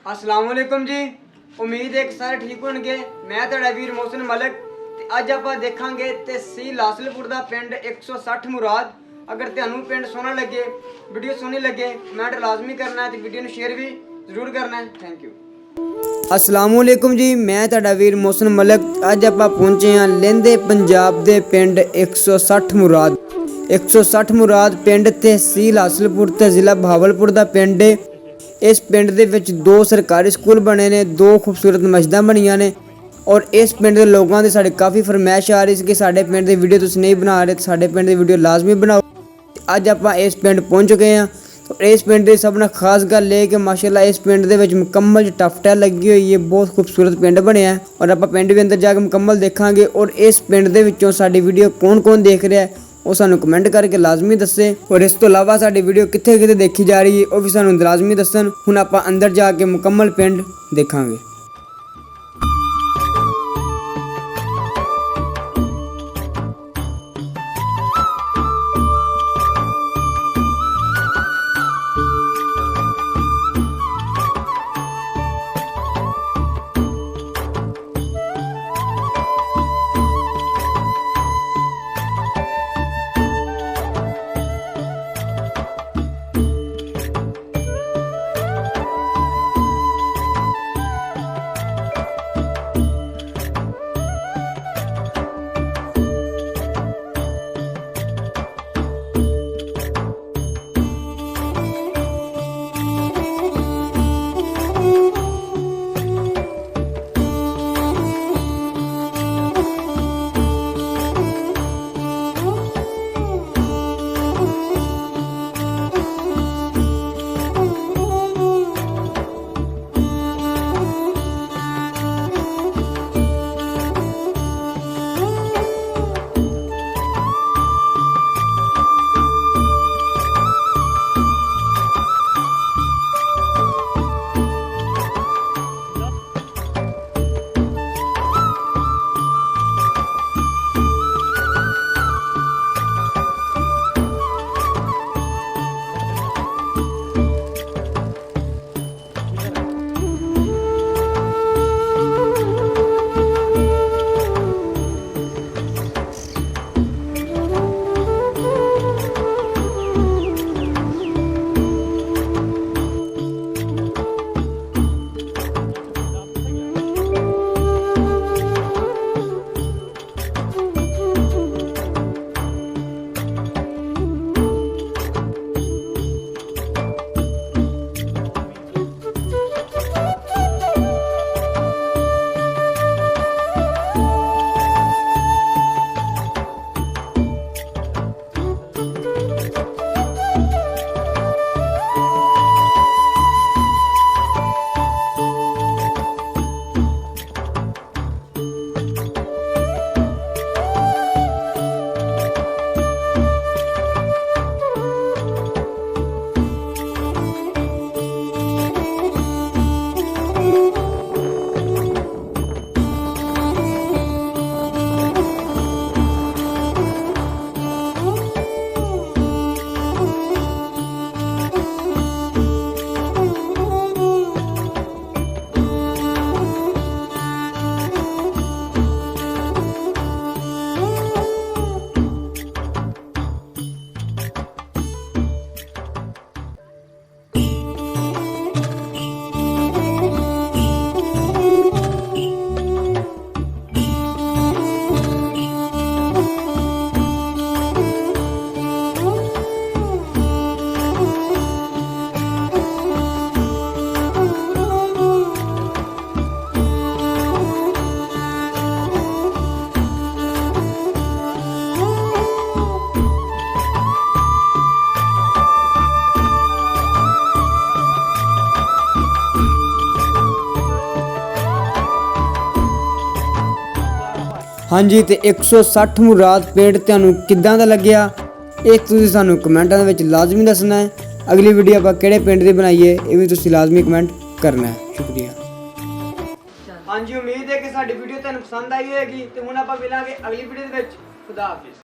अस्सलाम वालेकुम जी। उम्मीद है कि सारे ठीक होंगे। मैं तुहाडा वीर मोहसिन मलिक ते अज आपां देखांगे तहसील लासलपुर दा पिंड 160 मुराद। अगर तुहानूं पिंड सोहना लगे, वीडियो सोहनी लगे, कमेंट लाजमी करना है ते वीडियो नूं शेयर भी जरूर करना है। Thank you. अस्सलाम वालेकुम जी, मैं तुहाडा वीर मोहसिन मलिक। अज आपां पहुंचे हां लहिंदे पंजाब दे पिंड 160 मुराद। 160 मुराद पिंड तहसील लासलपुर ते जिला भावलपुर दा पिंड है। इस पिंड दे विच 2 सरकारी स्कूल बने ने, 2 खूबसूरत मस्जिदां बनियां ने और इस पिंड के लोगों की साढ़े काफ़ी फरमाइश आ रही है कि साढ़े पिंड की वीडियो तुसीं नहीं बना रहे तो साढ़े पिंड की वीडियो लाजमी बनाओ। अज आप इस पिंड पहुँच गए हैं। तो इस पिंड की सब ने खास गल है कि माशाल्लाह इस पिंड के मुकम्मल टफ टाइल लगी हुई है। बहुत खूबसूरत पिंड बनया है और आप पिंड भी अंदर जाकर मुकम्मल देखांगे। और इस पिंड के विचों साडी वीडियो कौन कौन देख रहा है वो सानू कमेंट करके लाजमी दसे। और इस तो इलावा साडी वीडियो कित्थे कित्थे देखी जा रही है वो भी सानू लाजमी दसन। हुण आपां अंदर जाके मुकम्मल पिंड देखांगे। हाँ जी, तो 160 मुराद पिंड तुहानूं किद्दां दा लग्या ये तुसीं सानूं कमेंटां दे विच लाजमी दसना है। अगली वीडियो आपां किहड़े पिंड दी बनाईए ये भी तुसीं लाजमी कमेंट करना है। शुक्रिया। हाँ जी, उम्मीद है कि साडी वीडियो तुहानूं पसंद आई होएगी। ते हुण आपां मिलांगे अगली वीडियो दे विच। खुदा हाफिज़।